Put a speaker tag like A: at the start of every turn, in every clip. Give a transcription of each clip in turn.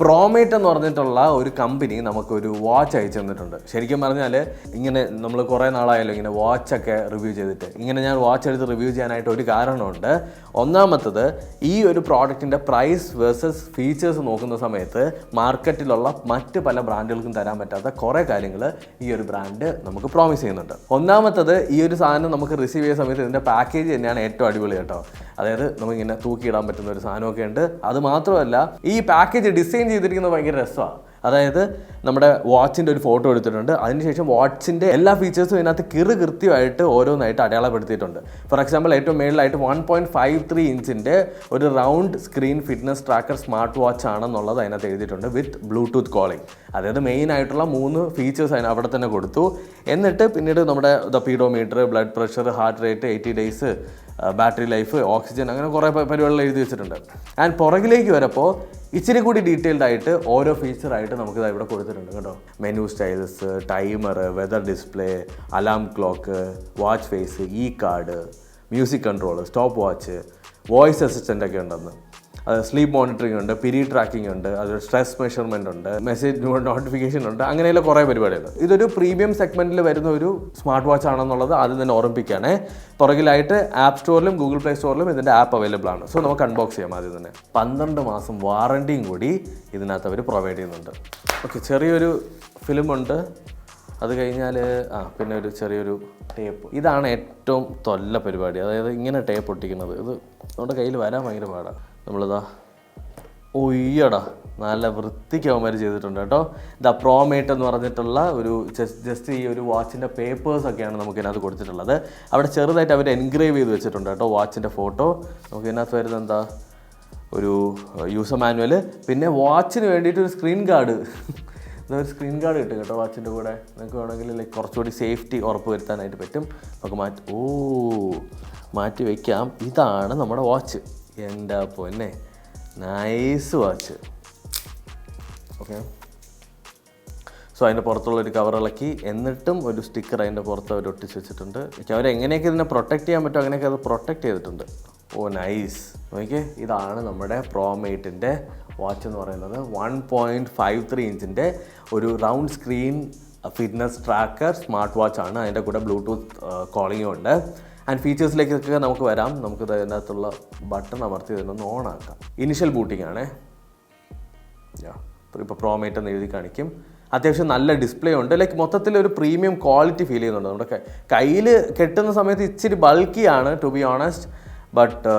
A: പ്രോമേറ്റ് എന്ന് പറഞ്ഞിട്ടുള്ള ഒരു കമ്പനി നമുക്കൊരു വാച്ച് അയച്ചു തന്നിട്ടുണ്ട്. ശരിക്കും പറഞ്ഞാൽ ഇങ്ങനെ നമ്മൾ കുറേ നാളായല്ലോ ഇങ്ങനെ വാച്ചൊക്കെ റിവ്യൂ ചെയ്തിട്ട്. ഇങ്ങനെ ഞാൻ വാച്ച് എടുത്ത് റിവ്യൂ ചെയ്യാനായിട്ട് ഒരു കാരണമുണ്ട്. ഒന്നാമത്തത്, ഈ ഒരു പ്രോഡക്റ്റിൻ്റെ പ്രൈസ് വേഴ്സസ് ഫീച്ചേഴ്സ് നോക്കുന്ന സമയത്ത് മാർക്കറ്റിലുള്ള മറ്റ് പല ബ്രാൻഡുകൾക്കും തരാൻ പറ്റാത്ത കുറേ കാര്യങ്ങൾ ഈ ഒരു ബ്രാൻഡ് നമുക്ക് പ്രോമിസ് ചെയ്യുന്നുണ്ട്. ഒന്നാമത്തത്, ഈ ഒരു സാധനം നമുക്ക് റിസീവ് ചെയ്യുന്ന സമയത്ത് ഇതിൻ്റെ പാക്കേജ് തന്നെയാണ് ഏറ്റവും അടിപൊളി കേട്ടോ. അതായത് നമുക്കിങ്ങനെ തൂക്കിയിടാൻ പറ്റുന്ന ഒരു സാധനമൊക്കെ ഉണ്ട്. അത് മാത്രമല്ല, ഈ പാക്കേജ് ഡിസൈൻ ചെയ്തിരിക്കുന്നത് ഭയങ്കര രസമാണ്. അതായത് നമ്മുടെ വാച്ചിൻ്റെ ഒരു ഫോട്ടോ എടുത്തിട്ടുണ്ട്. അതിനുശേഷം വാച്ചിൻ്റെ എല്ലാ ഫീച്ചേഴ്സും ഇതിനകത്ത് കൃത്യമായിട്ട് ഓരോന്നായിട്ട് അടയാളപ്പെടുത്തിയിട്ടുണ്ട്. ഫോർ എക്സാമ്പിൾ, ഏറ്റവും മേളിലായിട്ട് 1.53 ഇഞ്ചിൻ്റെ ഒരു round screen fitness tracker smart watch ആണെന്നുള്ളത് അതിനകത്ത് എഴുതിയിട്ടുണ്ട് വിത്ത് ബ്ലൂടൂത്ത് കോളിംഗ്. അതായത് മെയിൻ ആയിട്ടുള്ള 3 ഫീച്ചേഴ്സ് അതിന് അവിടെ തന്നെ കൊടുത്തു. എന്നിട്ട് പിന്നീട് നമ്മുടെ pedometer, blood pressure, heart rate, 80 days, battery life, oxygen, അങ്ങനെ കുറേ പരിപാടികൾ എഴുതി വെച്ചിട്ടുണ്ട്. ആൻഡ് പുറകിലേക്ക് വരപ്പോൾ ഇച്ചിരി കൂടി ഡീറ്റെയിൽഡ് ആയിട്ട് ഓരോ ഫീച്ചറായിട്ട് നമുക്കിത് ഇവിടെ കൊടുത്തിട്ടുണ്ട് കേട്ടോ. Menu styles, timer, weather display, alarm clock, watch face, e card, music control, stopwatch, voice assistant ഒക്കെ ഉണ്ടെന്ന്. അത് സ്ലീപ്പ് മോണിറ്ററിംഗ് ഉണ്ട്, പീരീഡ് ട്രാക്കിംഗ് ഉണ്ട്, അത് സ്ട്രെസ് മെഷർമെൻ്റ് ഉണ്ട്, മെസ്സേജ് നോട്ടിഫിക്കേഷൻ ഉണ്ട്, അങ്ങനെയുള്ള കുറേ പരിപാടികൾ. ഇതൊരു പ്രീമിയം സെഗ്മെൻറ്റിൽ വരുന്ന ഒരു സ്മാർട്ട് വാച്ച് ആണെന്നുള്ളത് ആദ്യം തന്നെ ഓർമ്മിപ്പിക്കുകയാണ്. പുറകിലായിട്ട് ആപ്പ് സ്റ്റോറിലും ഗൂഗിൾ പ്ലേ സ്റ്റോറിലും ഇതിൻ്റെ ആപ്പ് അവൈലബിൾ ആണ്. സോ നമുക്ക് അൺബോക്സ് ചെയ്യാം ആദ്യം തന്നെ. 12 മാസം വാറണ്ടിയും കൂടി ഇതിനകത്ത് അവർ പ്രൊവൈഡ് ചെയ്യുന്നുണ്ട്. ഓക്കെ, ചെറിയൊരു ഫിലിമുണ്ട്. അത് കഴിഞ്ഞാൽ പിന്നെ ഒരു ചെറിയൊരു ടേപ്പ്. ഇതാണ് ഏറ്റവും തൊല്ല പരിപാടി. അതായത് ഇങ്ങനെ ടേപ്പ് ഒട്ടിക്കുന്നത്. ഇത് നമ്മുടെ കയ്യിൽ വരാൻ ഭയങ്കര പാടാണ്. നമ്മളിതാ ഒയ്യടാ നല്ല വൃത്തിക്ക് അവന്മാർ ചെയ്തിട്ടുണ്ട് കേട്ടോ. ദ പ്രോമേറ്റ് എന്ന് പറഞ്ഞിട്ടുള്ള ഒരു ജസ്റ്റ് ഈ ഒരു വാച്ചിൻ്റെ പേപ്പേഴ്സൊക്കെയാണ് നമുക്കിതിനകത്ത് കൊടുത്തിട്ടുള്ളത്. അവിടെ ചെറുതായിട്ട് അവർ എൻഗ്രേവ് ചെയ്ത് വെച്ചിട്ടുണ്ട് കേട്ടോ വാച്ചിൻ്റെ ഫോട്ടോ. നമുക്കിതിനകത്ത് വരുന്നത് എന്താ, ഒരു യൂസർ മാനുവൽ, പിന്നെ വാച്ചിന് വേണ്ടിയിട്ട് ഒരു സ്ക്രീൻ ഗാർഡ്. ഒരു സ്ക്രീൻ ഗാർഡ് കിട്ടും കേട്ടോ വാച്ചിൻ്റെ കൂടെ. നമുക്ക് വേണമെങ്കിൽ കുറച്ചുകൂടി സേഫ്റ്റി ഉറപ്പ് വരുത്താനായിട്ട് പറ്റും. നമുക്ക് മാറ്റി വയ്ക്കാം. ഇതാണ് നമ്മുടെ വാച്ച്. എൻ്റെ പൊന്നെ, നൈസ് വാച്ച്. ഓക്കെ, സോ അതിൻ്റെ പുറത്തുള്ളൊരു കവർ ഇളക്കി, എന്നിട്ടും ഒരു സ്റ്റിക്കർ അതിൻ്റെ പുറത്ത് അവർ ഒട്ടിച്ച് വെച്ചിട്ടുണ്ട്. അവരെങ്ങനെയൊക്കെ ഇതിനെ പ്രൊട്ടക്റ്റ് ചെയ്യാൻ പറ്റുമോ അങ്ങനെയൊക്കെ അത് പ്രൊട്ടക്റ്റ് ചെയ്തിട്ടുണ്ട്. ഓ നൈസ്. ഓക്കെ, ഇതാണ് നമ്മുടെ പ്രോമേറ്റിൻ്റെ വാച്ച് എന്ന് പറയുന്നത്. 1.53 ഇഞ്ചിൻ്റെ ഒരു round screen fitness tracker smart watch ആണ്. അതിൻ്റെ കൂടെ ബ്ലൂടൂത്ത് കോളിങ്ങും ഉണ്ട്. ആൻഡ് ഫീച്ചേഴ്സിലേക്കൊക്കെ നമുക്ക് വരാം. നമുക്ക് അതിനകത്തുള്ള ബട്ടൺ അമർത്തി ഇതിനൊന്ന് ഓൺ ആക്കാം. ഇനിഷ്യൽ ബൂട്ടിംഗ് ആണേ. ഇപ്പോൾ പ്രോമേറ്റ് എന്ന് എഴുതി കാണിക്കും. അത്യാവശ്യം നല്ല ഡിസ്പ്ലേ ഉണ്ട്. ലൈക്ക് മൊത്തത്തിൽ ഒരു പ്രീമിയം ക്വാളിറ്റി ഫീൽ ചെയ്യുന്നുണ്ട്. നമ്മുടെ കയ്യിൽ കെട്ടുന്ന സമയത്ത് ഇച്ചിരി ബൾക്കിയാണ് ടു ബി ഓണസ്റ്റ്. ബട്ട്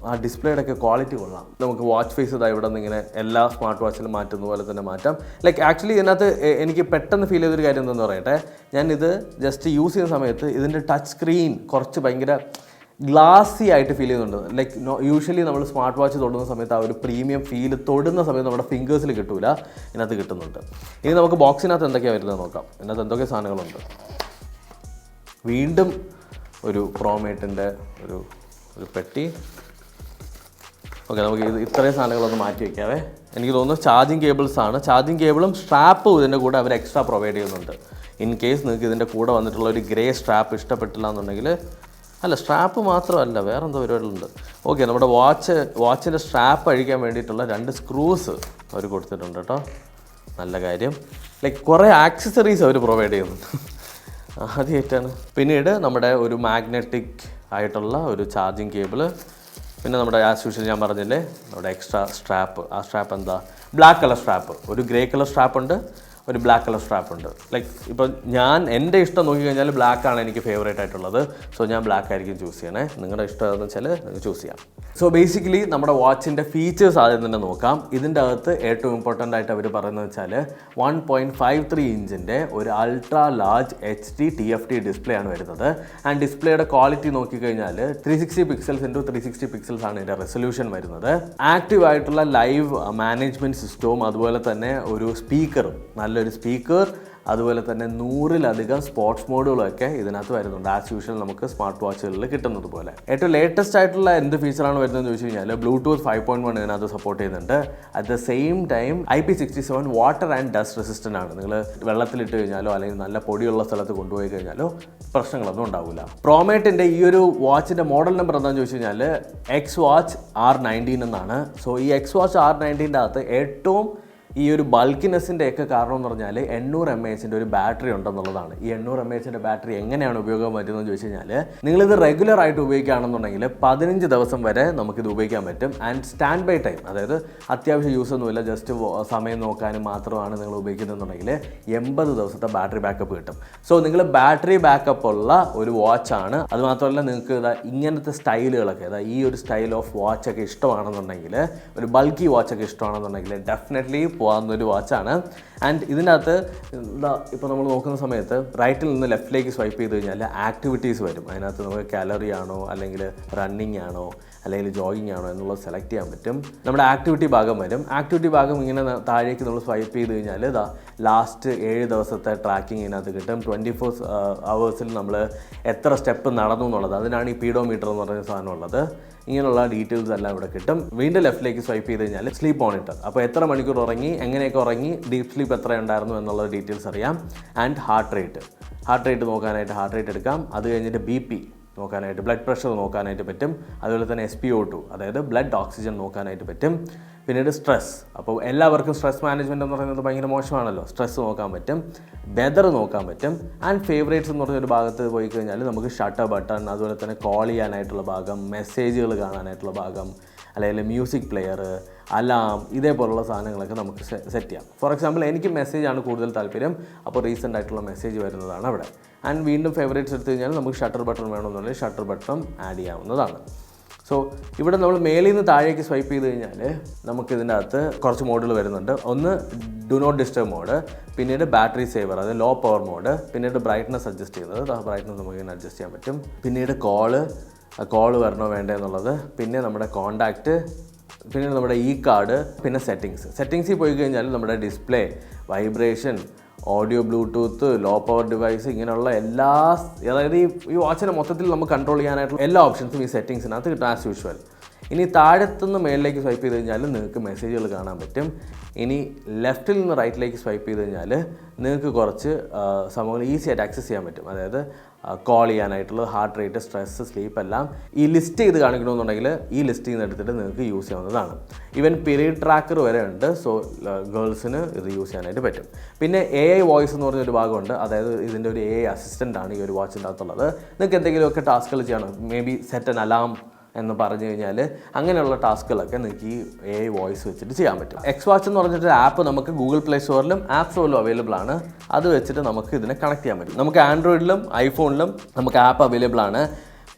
A: ആ ഡിസ്പ്ലേയുടെ ഒക്കെ ക്വാളിറ്റി കൊള്ളാം. നമുക്ക് വാച്ച് ഫേസ് ഇതാ ഇവിടെ നിന്ന് ഇങ്ങനെ എല്ലാ സ്മാർട്ട് വാച്ചിലും മാറ്റുന്ന പോലെ തന്നെ മാറ്റാം. ലൈക്ക് ആക്ച്വലി ഇതിനകത്ത് എനിക്ക് പെട്ടെന്ന് ഫീൽ ചെയ്തൊരു കാര്യം എന്തെന്ന് പറയട്ടെ, ഞാനിത് ജസ്റ്റ് യൂസ് ചെയ്യുന്ന സമയത്ത് ഇതിൻ്റെ ടച്ച് സ്ക്രീൻ കുറച്ച് ഭയങ്കര ഗ്ലാസി ആയിട്ട് ഫീൽ ചെയ്യുന്നുണ്ട്. ലൈക്ക് യൂഷ്വലി നമ്മൾ സ്മാർട്ട് വാച്ച് തൊടുന്ന സമയത്ത് ആ ഒരു പ്രീമിയം ഫീൽ തൊടുന്ന സമയത്ത് നമ്മുടെ ഫിംഗേഴ്സിൽ കിട്ടൂല, ഇതിനകത്ത് കിട്ടുന്നുണ്ട്. ഇനി നമുക്ക് ബോക്സിനകത്ത് എന്തൊക്കെയാണ് വരുന്നത് നോക്കാം. ഇതിനകത്ത് എന്തൊക്കെ സാധനങ്ങളുണ്ട്. വീണ്ടും ഒരു പ്രോമേറ്റിൻ്റെ ഒരു പെട്ടി. ഓക്കെ, നമുക്ക് ഇത്രയും സാധനങ്ങളൊന്ന് മാറ്റി വയ്ക്കാവേ. എനിക്ക് തോന്നുന്നു ചാർജിങ് കേബിൾസ് ആണ്. ചാർജിങ് കേബിളും സ്ട്രാപ്പും ഇതിൻ്റെ കൂടെ അവർ എക്സ്ട്രാ പ്രൊവൈഡ് ചെയ്യുന്നുണ്ട്. ഇൻ കേസ് നിങ്ങൾക്ക് ഇതിൻ്റെ കൂടെ വന്നിട്ടുള്ള ഒരു ഗ്രേ സ്ട്രാപ്പ് ഇഷ്ടപ്പെട്ടില്ല എന്നുണ്ടെങ്കിൽ, അല്ല സ്ട്രാപ്പ് മാത്രമല്ല വേറെ എന്തോ പരിപാടികളുണ്ട്. ഓക്കെ, നമ്മുടെ വാച്ചിൻ്റെ സ്ട്രാപ്പ് അഴിക്കാൻ വേണ്ടിയിട്ടുള്ള 2 സ്ക്രൂസ് അവർ കൊടുത്തിട്ടുണ്ട് കേട്ടോ. നല്ല കാര്യം. ലൈക്ക് കുറേ ആക്സസറീസ് അവർ പ്രൊവൈഡ് ചെയ്യുന്നുണ്ട്. ആദ്യമായിട്ടാണ്. പിന്നീട് നമ്മുടെ ഒരു മാഗ്നറ്റിക് ആയിട്ടുള്ള ഒരു ചാർജിങ് കേബിള്. പിന്നെ നമ്മുടെ ആസ് യൂഷ്വൽ ഞാൻ പറഞ്ഞില്ലേ നമ്മുടെ എക്സ്ട്രാ സ്ട്രാപ്പ്. ആ സ്ട്രാപ്പ് എന്താ, ബ്ലാക്ക് കളർ സ്ട്രാപ്പ്. ഒരു ഗ്രേ കളർ സ്ട്രാപ്പ് ഉണ്ട്, ഒരു ബ്ലാക്ക് കളർ സ്ട്രാപ്പ് ഉണ്ട്. ലൈക്ക് ഇപ്പോൾ എൻ്റെ ഇഷ്ടം നോക്കിക്കഴിഞ്ഞാൽ ബ്ലാക്കാണ് എനിക്ക് ഫേവറേറ്റ് ആയിട്ടുള്ളത്. സോ ഞാൻ ബ്ലാക്ക് ആയിരിക്കും ചൂസ് ചെയ്യണേ. നിങ്ങളുടെ ഇഷ്ടം ഏതെന്ന് വെച്ചാൽ നിങ്ങൾക്ക് ചൂസ് ചെയ്യാം. സോ ബേസിക്കലി നമ്മുടെ വാച്ചിൻ്റെ ഫീച്ചേഴ്സ് ആദ്യം തന്നെ നോക്കാം. ഇതിൻ്റെ അകത്ത് ഏറ്റവും ഇമ്പോർട്ടൻ്റ് ആയിട്ട് അവർ പറയുന്നത് വെച്ചാൽ 1.53 ഇഞ്ചിൻ്റെ ഒരു ultra large HD TFT display ആണ് വരുന്നത്. ആൻഡ് ഡിസ്പ്ലേയുടെ ക്വാളിറ്റി നോക്കിക്കഴിഞ്ഞാൽ 360 പിക്സൽസ് ഇൻറ്റു 360 പിക്സൽസ് ആണ് ഇതിൻ്റെ റെസൊല്യൂഷൻ വരുന്നത്. ആക്റ്റീവ് ആയിട്ടുള്ള ലൈവ് മാനേജ്മെൻറ്റ് സിസ്റ്റവും അതുപോലെ തന്നെ ഒരു സ്പീക്കറും, നല്ലൊരു സ്പീക്കർ, അതുപോലെ തന്നെ 100-ലധികം സ്പോർട്സ് മോഡുകളൊക്കെ ഇതിനകത്ത് വരുന്നുണ്ട്. ആസ് യൂഷ്വൽ നമുക്ക് സ്മാർട്ട് വാച്ചുകളിൽ കിട്ടുന്നത് പോലെ. ഏറ്റവും ലേറ്റസ്റ്റ് ആയിട്ടുള്ള എന്ത് ഫീച്ചറാണ് വരുന്നതെന്ന് ചോദിച്ചു കഴിഞ്ഞാൽ ബ്ലൂടൂത്ത് 5.1 ഇതിനകത്ത് സപ്പോർട്ട് ചെയ്യുന്നുണ്ട്. At the same time IP67 water and dust resistant ആണ്. നിങ്ങൾ വെള്ളത്തിലിട്ട് കഴിഞ്ഞാലോ അല്ലെങ്കിൽ നല്ല പൊടിയുള്ള സ്ഥലത്ത് കൊണ്ടുപോയി കഴിഞ്ഞാലോ പ്രശ്നങ്ങളൊന്നും ഉണ്ടാവില്ല. പ്രോമേറ്റിൻ്റെ ഈ ഒരു വാച്ചിൻ്റെ മോഡൽ നമ്പർ എന്താണെന്ന് ചോദിച്ചു കഴിഞ്ഞാൽ X Watch R19 എന്നാണ്. സോ ഈ X Watch R19ൻ്റെ അകത്ത് ഏറ്റവും ഈ ഒരു ബൾക്കിനെസ്സിൻ്റെ ഒക്കെ കാരണം എന്ന് പറഞ്ഞാൽ 800 mAh ഒരു ബാറ്ററി ഉണ്ടെന്നുള്ളതാണ്. ഈ 800 mAh ബാറ്ററി എങ്ങനെയാണ് ഉപയോഗം പറ്റുന്നതെന്ന് ചോദിച്ചു കഴിഞ്ഞാൽ, നിങ്ങളിത് റെഗുലർ ആയിട്ട് ഉപയോഗിക്കുകയാണെന്നുണ്ടെങ്കിൽ 15 ദിവസം വരെ നമുക്കിത് ഉപയോഗിക്കാൻ പറ്റും. ആൻഡ് സ്റ്റാൻഡ് ബൈ ടൈം, അതായത് അത്യാവശ്യം യൂസ് ഒന്നുമില്ല, ജസ്റ്റ് സമയം നോക്കാനും മാത്രമാണ് നിങ്ങൾ ഉപയോഗിക്കുന്നതെന്നുണ്ടെങ്കിൽ 80 ദിവസത്തെ ബാറ്ററി ബാക്കപ്പ് കിട്ടും. സോ നിങ്ങൾ ബാറ്ററി ബാക്കപ്പ് ഉള്ള ഒരു വാച്ചാണ്. അതുമാത്രമല്ല, നിങ്ങൾക്ക് ഇങ്ങനത്തെ സ്റ്റൈലുകളൊക്കെ, ഈ ഒരു സ്റ്റൈൽ ഓഫ് വാച്ചൊക്കെ ഇഷ്ടമാണെന്നുണ്ടെങ്കിൽ, ഒരു ബൾക്കി വാച്ചൊക്കെ ഇഷ്ടമാണെന്നുണ്ടെങ്കിൽ ഡെഫിനറ്റ്ലി പോകുന്നൊരു വാച്ചാണ്. ആൻഡ് ഇതിനകത്ത് ഇപ്പോൾ നമ്മൾ നോക്കുന്ന സമയത്ത് റൈറ്റിൽ നിന്ന് ലെഫ്റ്റിലേക്ക് സ്വൈപ്പ് ചെയ്ത് കഴിഞ്ഞാൽ ആക്ടിവിറ്റീസ് വരും. അതിനകത്ത് നമുക്ക് കാലറി ആണോ, അല്ലെങ്കിൽ റണ്ണിങ് ആണോ, അല്ലെങ്കിൽ ജോഗിങ് ആണോ എന്നുള്ളത് സെലക്ട് ചെയ്യാൻ പറ്റും. നമ്മുടെ ആക്ടിവിറ്റി ഭാഗം വരും. ആക്ടിവിറ്റി ഭാഗം ഇങ്ങനെ താഴേക്ക് നമ്മൾ സ്വൈപ്പ് ചെയ്ത് കഴിഞ്ഞാൽ ലാസ്റ്റ് 7 ദിവസത്തെ ട്രാക്കിംഗ് ഇതിനകത്ത് കിട്ടും. 24 hours നമ്മൾ എത്ര സ്റ്റെപ്പ് നടന്നു എന്നുള്ളത്, അതിനാണ് ഈ പീഡോമീറ്റർ എന്ന് പറയുന്ന സാധനം ഉള്ളത്. ഇങ്ങനെയുള്ള ഡീറ്റെയിൽസ് എല്ലാം ഇവിടെ കിട്ടും. വീണ്ടും ലെഫ്റ്റിലേക്ക് സ്വൈപ്പ് ചെയ്ത് കഴിഞ്ഞാൽ സ്ലീപ്പ് മോണിറ്റർ, അപ്പോൾ എത്ര മണിക്കൂർ ഉറങ്ങി, എങ്ങനെയൊക്കെ ഉറങ്ങി, ഡീപ്പ് സ്ലീപ്പ് എത്ര ഉണ്ടായിരുന്നു എന്നുള്ള ഡീറ്റെയിൽസ് അറിയാം. ആൻഡ് ഹാർട്ട് റേറ്റ് നോക്കാനായിട്ട് ഹാർട്ട് റേറ്റ് എടുക്കാം. അത് കഴിഞ്ഞിട്ട് BP നോക്കാനായിട്ട്, ബ്ലഡ് പ്രഷർ നോക്കാനായിട്ട് പറ്റും. അതുപോലെ തന്നെ SpO2, അതായത് ബ്ലഡ് ഓക്സിജൻ നോക്കാനായിട്ട് പറ്റും. പിന്നീട് സ്ട്രെസ്, അപ്പോൾ എല്ലാവർക്കും സ്ട്രെസ് മാനേജ്മെൻറ്റ് എന്ന് പറയുന്നത് ഭയങ്കര മോശമാണല്ലോ. സ്ട്രെസ് നോക്കാൻ പറ്റും, വെതർ നോക്കാൻ പറ്റും. ആൻഡ് ഫേവറേറ്റ്സ് എന്ന് പറഞ്ഞൊരു ഭാഗത്ത് പോയി കഴിഞ്ഞാൽ നമുക്ക് ഷട്ടർ ബട്ടൺ, അതുപോലെ തന്നെ കോൾ ചെയ്യാനായിട്ടുള്ള ഭാഗം, മെസ്സേജുകൾ കാണാനായിട്ടുള്ള ഭാഗം, അല്ലെങ്കിൽ മ്യൂസിക് പ്ലെയർ, അലാം, ഇതേപോലുള്ള സാധനങ്ങളൊക്കെ നമുക്ക് സെറ്റ് ചെയ്യാം. ഫോർ എക്സാമ്പിൾ എനിക്ക് മെസ്സേജാണ് കൂടുതൽ താല്പര്യം, അപ്പോൾ റീസെൻ്റ് ആയിട്ടുള്ള മെസ്സേജ് വരുന്നതാണ് അവിടെ. ആൻഡ് വീണ്ടും ഫേവറേറ്റ്സ് എടുത്തു കഴിഞ്ഞാൽ നമുക്ക് ഷട്ടർ ബട്ടൺ വേണമെന്നുണ്ടെങ്കിൽ ഷട്ടർ ബട്ടൺ ആഡ് ചെയ്യാവുന്നതാണ്. സോ ഇവിടെ നമ്മൾ മേലിൽ നിന്ന് താഴേക്ക് സ്വൈപ്പ് ചെയ്ത് കഴിഞ്ഞാൽ നമുക്കിതിൻ്റെ അകത്ത് കുറച്ച് മോഡുകൾ വരുന്നുണ്ട്. ഒന്ന് ഡു നോട്ട് ഡിസ്റ്റർബ് മോഡ്, പിന്നീട് ബാറ്ററി സേവർ, അതായത് ലോ പവർ മോഡ്, പിന്നീട് ബ്രൈറ്റ്നസ് അഡ്ജസ്റ്റ് ചെയ്യുന്നത്, ബ്രൈറ്റ്നസ് നമുക്ക് ഇങ്ങനെ അഡ്ജസ്റ്റ് ചെയ്യാൻ പറ്റും. പിന്നീട് കോള് വരണോ വേണ്ടേ എന്നുള്ളത്, പിന്നെ നമ്മുടെ കോണ്ടാക്റ്റ്, പിന്നെ നമ്മുടെ കാർഡ്, പിന്നെ സെറ്റിങ്സിൽ പോയി കഴിഞ്ഞാൽ നമ്മുടെ display, vibration, audio, Bluetooth, low power device, ഇങ്ങനെയുള്ള എല്ലാ, അതായത് ഈ വാച്ചിനെ മൊത്തത്തിൽ നമുക്ക് കൺട്രോൾ ചെയ്യാനായിട്ടുള്ള എല്ലാ ഓപ്ഷൻസും ഈ സെറ്റിങ്സിനകത്ത് കിട്ടും ആസ് യൂഷ്വൽ. ഇനി താഴത്തുനിന്ന് മേളിലേക്ക് സ്വൈപ്പ് ചെയ്ത് കഴിഞ്ഞാൽ നിങ്ങൾക്ക് മെസ്സേജുകൾ കാണാൻ പറ്റും. ഇനി ലെഫ്റ്റിൽ നിന്ന് റൈറ്റിലേക്ക് സ്വൈപ്പ് ചെയ്ത് കഴിഞ്ഞാൽ നിങ്ങൾക്ക് കുറച്ച് സംഭവങ്ങൾ ഈസി ആയിട്ട് ആക്സസ് ചെയ്യാൻ പറ്റും. അതായത് കോൾ ചെയ്യാനായിട്ടുള്ള ഹാർട്ട് റേറ്റ്, സ്ട്രെസ്, സ്ലീപ്പ് എല്ലാം ഈ ലിസ്റ്റ് ചെയ്ത് കാണിക്കണമെന്നുണ്ടെങ്കിൽ ഈ ലിസ്റ്റിൽ നിന്ന് എടുത്തിട്ട് നിങ്ങൾക്ക് യൂസ് ചെയ്യാവുന്നതാണ്. ഈവൻ പീരീഡ് ട്രാക്കർ വരെ ഉണ്ട്. സോ ഗേൾസിന് ഇത് യൂസ് ചെയ്യാനായിട്ട് പറ്റും. പിന്നെ AI വോയിസ് എന്ന് പറഞ്ഞൊരു ഭാഗമുണ്ട്. അതായത് ഇതിൻ്റെ ഒരു AI അസിസ്റ്റൻ്റ് ആണ് ഈ ഒരു വാച്ചിൻ്റെ അകത്തുള്ളത്. നിങ്ങൾക്ക് എന്തെങ്കിലുമൊക്കെ ടാസ്കുകൾ ചെയ്യണം, may be set an alarm എന്ന് പറഞ്ഞു കഴിഞ്ഞാൽ അങ്ങനെയുള്ള ടാസ്കുകളൊക്കെ നിങ്ങൾക്ക് ഈ AI വോയിസ് വെച്ചിട്ട് ചെയ്യാൻ പറ്റും. എക്സ് എന്ന് പറഞ്ഞിട്ട് ആപ്പ് നമുക്ക് ഗൂഗിൾ പ്ലേ സ്റ്റോറിലും ആപ്പ് സ്റ്റോറിലും അവൈലബിൾ ആണ്. അത് വെച്ചിട്ട് നമുക്ക് ഇതിനെ കണക്ട് ചെയ്യാൻ പറ്റും. നമുക്ക് ആൻഡ്രോയിഡിലും ഐഫോണിലും നമുക്ക് ആപ്പ് അവൈലബിൾ ആണ്.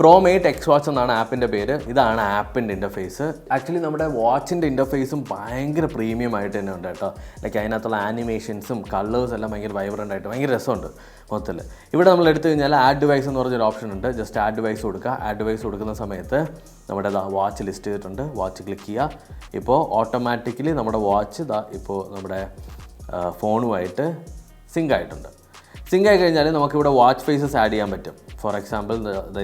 A: ProMate X Watch എന്നാണ് ആപ്പിൻ്റെ പേര്. ഇതാണ് ആപ്പിൻ്റെ ഇൻ്റർഫേസ്. ആക്ച്വലി നമ്മുടെ വാച്ചിൻ്റെ ഇൻ്റർഫേസും ഭയങ്കര പ്രീമിയം ആയിട്ട് തന്നെ ഉണ്ട് കേട്ടോ. ലൈക്ക് അതിനകത്തുള്ള ആനിമേഷൻസും കളേഴ്സ് എല്ലാം ഭയങ്കര വൈബ്രൻ്റ് ആയിട്ട് ഭയങ്കര രസമുണ്ട് മൊത്തത്തിൽ. ഇവിടെ നമ്മൾ എടുത്തു കഴിഞ്ഞാൽ ആഡ് ഡിവൈസ് എന്ന് പറഞ്ഞൊരു ഓപ്ഷൻ ഉണ്ട്. ജസ്റ്റ് ആഡ് ഡിവൈസ് കൊടുക്കുക. ആഡ് ഡിവൈസ് കൊടുക്കുന്ന സമയത്ത് നമ്മുടെ വാച്ച് ലിസ്റ്റ് ചെയ്തിട്ടുണ്ട്. വാച്ച് ക്ലിക്ക് ചെയ്യുക. ഇപ്പോൾ ഓട്ടോമാറ്റിക്കലി നമ്മുടെ വാച്ച് ഇപ്പോൾ നമ്മുടെ ഫോണുമായിട്ട് സിങ്ക് ആയിട്ടുണ്ട്. സിങ്ക് ആയി കഴിഞ്ഞാൽ നമുക്കിവിടെ വാച്ച് ഫേസസ് ആഡ് ചെയ്യാൻ പറ്റും. ഫോർ എക്സാമ്പിൾ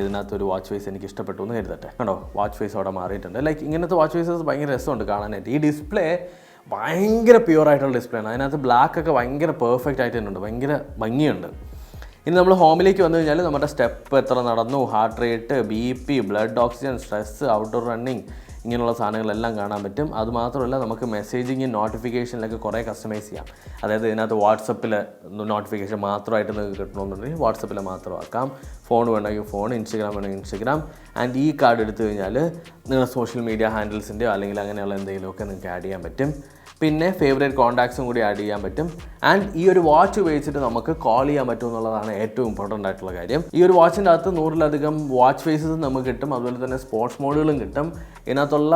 A: ഇതിനകത്തൊരു വാച്ച് ഫേസ് എനിക്ക് ഇഷ്ടപ്പെട്ടു എന്ന് കരുതട്ടെ. കണ്ടോ, വാച്ച് ഫേസ് അവിടെ മാറിയിട്ടുണ്ട്. ലൈക്ക് ഇങ്ങനത്തെ വാച്ച് ഫേസസ് ഭയങ്കര രസമുണ്ട് കാണാനായിട്ട്. ഈ ഡിസ്പ്ലേ ഭയങ്കര പ്യുവർ ആയിട്ടുള്ള ഡിസ്പ്ലേ ആണ്. അതിനകത്ത് ബ്ലാക്ക് ഒക്കെ ഭയങ്കര പെർഫെക്റ്റ് ആയിട്ട് തന്നെ ഉണ്ട്, ഭയങ്കര ഭംഗിയുണ്ട്. ഇനി നമ്മൾ ഹോമിലേക്ക് വന്നു കഴിഞ്ഞാൽ നമ്മുടെ സ്റ്റെപ്പ് എത്ര നടന്നു, heart rate, BP, blood oxygen, stress, outdoor running, ഇങ്ങനെയുള്ള സാധനങ്ങളെല്ലാം കാണാൻ പറ്റും. അതുമാത്രമല്ല നമുക്ക് മെസ്സേജിങ്, നോട്ടിഫിക്കേഷനിലൊക്കെ കുറേ കസ്റ്റമൈസ് ചെയ്യാം. അതായത് ഇതിനകത്ത് വാട്സപ്പിൽ നോട്ടിഫിക്കേഷൻ മാത്രമായിട്ട് നിങ്ങൾക്ക് കിട്ടണമെന്നുണ്ടെങ്കിൽ വാട്സപ്പിൽ മാത്രമാക്കാം. ഫോൺ വേണമെങ്കിൽ ഫോൺ, ഇൻസ്റ്റഗ്രാം വേണമെങ്കിൽ ഇൻസ്റ്റഗ്രാം. ആൻഡ് ഈ കാർഡ് എടുത്തു കഴിഞ്ഞാൽ നിങ്ങളുടെ സോഷ്യൽ മീഡിയ ഹാൻഡിൽസിൻ്റെയോ അല്ലെങ്കിൽ അങ്ങനെയുള്ള എന്തെങ്കിലുമൊക്കെ നിങ്ങൾക്ക് ആഡ് ചെയ്യാൻ പറ്റും. പിന്നെ ഫേവറേറ്റ് കോൺടാക്ട്സും കൂടി ആഡ് ചെയ്യാൻ പറ്റും. ആൻഡ് ഈ ഒരു വാച്ച് ഉപയോഗിച്ചിട്ട് നമുക്ക് കോൾ ചെയ്യാൻ പറ്റും എന്നുള്ളതാണ് ഏറ്റവും ഇമ്പോർട്ടൻ്റ് ആയിട്ടുള്ള കാര്യം. ഈ ഒരു വാച്ചിൻ്റെ അകത്ത് 100-ലധികം വാച്ച് ഫേസസ് നമുക്ക് കിട്ടും. അതുപോലെ തന്നെ സ്പോർട്സ് മോഡുകളും കിട്ടും. ഇതിനകത്തുള്ള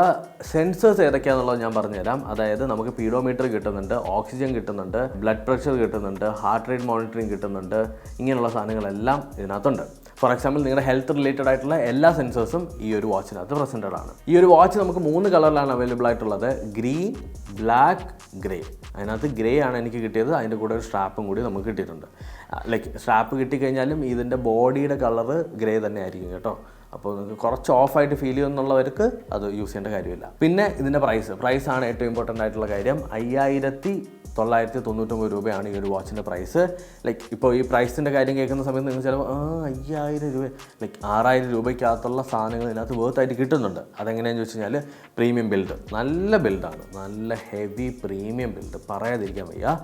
A: സെൻസേഴ്സ് ഏതൊക്കെയാണെന്നുള്ളത് ഞാൻ പറഞ്ഞുതരാം. അതായത് നമുക്ക് പീഡോമീറ്റർ കിട്ടുന്നുണ്ട്, ഓക്സിജൻ കിട്ടുന്നുണ്ട്, ബ്ലഡ് പ്രഷർ കിട്ടുന്നുണ്ട്, ഹാർട്ട് റേറ്റ് മോണിറ്ററിങ് കിട്ടുന്നുണ്ട്. ഇങ്ങനെയുള്ള സാധനങ്ങളെല്ലാം ഇതിനകത്തുണ്ട്. ഫോർ എക്സാമ്പിൾ നിങ്ങളുടെ ഹെൽത്ത് റിലേറ്റഡ് ആയിട്ടുള്ള എല്ലാ സെൻസേഴ്സും ഈ ഒരു വാച്ചിനകത്ത് പ്രസൻറ്റഡ് ആണ്. ഈ ഒരു വാച്ച് നമുക്ക് 3 കളറിലാണ് അവൈലബിൾ ആയിട്ടുള്ളത്: ഗ്രീൻ, ബ്ലാക്ക്, ഗ്രേ. അതിനകത്ത് ഗ്രേ ആണ് എനിക്ക് കിട്ടിയത്. അതിൻ്റെ കൂടെ ഒരു സ്ട്രാപ്പും കൂടി നമുക്ക് കിട്ടിയിട്ടുണ്ട്. ലൈക്ക് സ്ട്രാപ്പ് കിട്ടിക്കഴിഞ്ഞാലും ഇതിൻ്റെ ബോഡിയുടെ കളറ് ഗ്രേ തന്നെ ആയിരിക്കും കേട്ടോ. അപ്പോൾ നിങ്ങൾക്ക് കുറച്ച് ഓഫായിട്ട് ഫീൽ ചെയ്യുന്നുള്ളവർക്ക് അത് യൂസ് ചെയ്യേണ്ട കാര്യമില്ല. പിന്നെ ഇതിൻ്റെ പ്രൈസാണ് ഏറ്റവും ഇമ്പോർട്ടൻ്റ് ആയിട്ടുള്ള കാര്യം. 5999 999 രൂപയാണ് ഈ ഒരു വാച്ചിൻ്റെ പ്രൈസ്. ലൈക്ക് ഇപ്പോൾ ഈ പ്രൈസിൻ്റെ കാര്യം കേൾക്കുന്ന സമയത്ത് നിങ്ങൾ ചിലപ്പോൾ 5000 രൂപ, ലൈക്ക് 6000 രൂപയ്ക്കകത്തുള്ള സാധനങ്ങൾ ഇതിനകത്ത് വേർത്തായിട്ട് കിട്ടുന്നുണ്ട്. അതെങ്ങനെയാണെന്ന് വെച്ച് കഴിഞ്ഞാൽ പ്രീമിയം ബിൽഡ്, നല്ല ബിൽഡാണ്, നല്ല ഹെവി പ്രീമിയം ബിൽഡ്, പറയാതിരിക്കാൻ വയ്യ.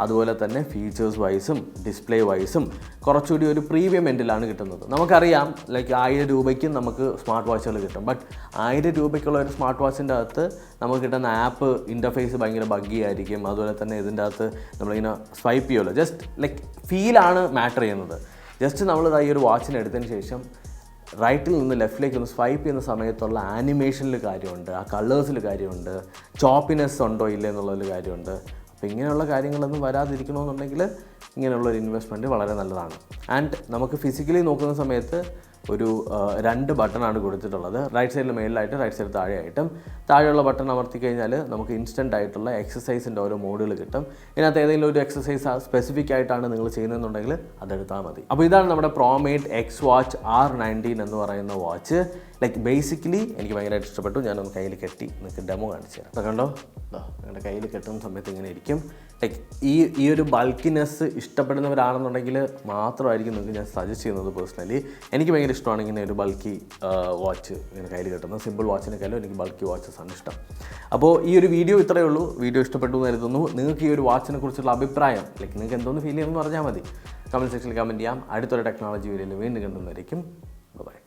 A: അതുപോലെ തന്നെ ഫീച്ചേഴ്സ് വൈസും ഡിസ്പ്ലേ വൈസും കുറച്ചുകൂടി ഒരു പ്രീമിയം എൻഡിലാണ് കിട്ടുന്നത്. നമുക്കറിയാം ലൈക്ക് 1000 രൂപയ്ക്കും നമുക്ക് സ്മാർട്ട് വാച്ചുകൾ കിട്ടും. ബട്ട് 1000 രൂപയ്ക്കുള്ള ഒരു സ്മാർട്ട് വാച്ചിൻ്റെ അകത്ത് നമുക്ക് കിട്ടുന്ന ആപ്പ് ഇൻ്റർഫേസ് ഭയങ്കര ബഗ്ഗി ആയിരിക്കും. അതുപോലെ തന്നെ ഇതിൻ്റെ അകത്ത് നമ്മളിങ്ങനെ സ്വൈപ്പ് ചെയ്യുമല്ലോ, ജസ്റ്റ് ലൈക്ക് ഫീലാണ് മാറ്റർ ചെയ്യുന്നത്. ജസ്റ്റ് നമ്മൾ ഈ ഒരു വാച്ചിന് എടുത്തതിന് ശേഷം റൈറ്റിൽ നിന്ന് ലെഫ്റ്റിലേക്ക് ഒന്ന് സ്വൈപ്പ് ചെയ്യുന്ന സമയത്തുള്ള ആനിമേഷനിൽ കാര്യമുണ്ട്, ആ കളേഴ്സിൽ കാര്യമുണ്ട്, ചോപ്പിനെസ് ഉണ്ടോ ഇല്ല എന്നുള്ളതിൽ കാര്യമുണ്ട്. അപ്പോൾ ഇങ്ങനെയുള്ള കാര്യങ്ങളൊന്നും വരാതിരിക്കണമെന്നുണ്ടെങ്കിൽ ഇങ്ങനെയുള്ളൊരു ഇൻവെസ്റ്റ്മെൻറ്റ് വളരെ നല്ലതാണ്. ആൻഡ് നമുക്ക് ഫിസിക്കലി നോക്കുന്ന സമയത്ത് ഒരു 2 ബട്ടണാണ് കൊടുത്തിട്ടുള്ളത്. റൈറ്റ് സൈഡിൽ മേളിലായിട്ട്, റൈറ്റ് സൈഡിൽ താഴെയായിട്ടും. താഴെയുള്ള ബട്ടൺ അമർത്തി കഴിഞ്ഞാൽ നമുക്ക് ഇൻസ്റ്റൻ്റ് ആയിട്ടുള്ള എക്സസൈസിൻ്റെ ഓരോ മോഡുകൾ കിട്ടും. ഇതിനകത്ത് ഏതെങ്കിലും ഒരു എക്സസൈസ് സ്പെസിഫിക് ആയിട്ടാണ് നിങ്ങൾ ചെയ്യുന്നതെന്നുണ്ടെങ്കിൽ അതെടുത്താൽ മതി. അപ്പോൾ ഇതാണ് നമ്മുടെ പ്രോമേറ്റ് എക്സ് വാച്ച് R19 എന്ന് പറയുന്ന വാച്ച്. ലൈക്ക് ബേസിക്കലി എനിക്ക് ഭയങ്കരമായിട്ട് ഇഷ്ടപ്പെട്ടു. ഞാനൊന്ന് കയ്യിൽ കെട്ടി നിങ്ങൾക്ക് ഡെമോ കാണിച്ചു തരാം. കണ്ടോ, നിങ്ങളുടെ കയ്യിൽ കെട്ടുന്ന സമയത്ത് ഇങ്ങനെ ഇരിക്കും. ലൈക്ക് ഈ ഒരു ബൾക്കിനെസ് ഇഷ്ടപ്പെടുന്നവരാണെന്നുണ്ടെങ്കിൽ മാത്രമായിരിക്കും നിങ്ങൾക്ക് ഞാൻ സജസ്റ്റ് ചെയ്യുന്നത്. പേഴ്സണലി എനിക്ക് ഭയങ്കര ഇഷ്ടമാണ് ഇങ്ങനെ ഒരു ബൾക്കി വാച്ച് ഇങ്ങനെ കയ്യിൽ കെട്ടുന്നത്. സിമ്പിൾ വാച്ചിനേക്കാളും എനിക്ക് ബൾക്കി വാച്ചസ് ആണ് ഇഷ്ടം. അപ്പോൾ ഈ ഒരു വീഡിയോ ഇത്രയേ ഉള്ളൂ. വീഡിയോ ഇഷ്ടപ്പെട്ടു എന്ന് കരുതുന്നു. നിങ്ങൾക്ക് ഈ ഒരു വാച്ചിനെ കുറിച്ചുള്ള അഭിപ്രായം, ലൈക്ക് നിങ്ങൾക്ക് എന്തോന്ന് ഫീൽ ചെയ്യുമെന്ന് പറഞ്ഞാൽ മതി. കമൻറ്റ് സെക്ഷനിൽ കമൻറ്റ് ചെയ്യാം. അടുത്തൊരു ടെക്നോളജി വീഡിയോയിൽ വീണ്ടും കണ്ടുവന്നിരിക്കും. ബൈ.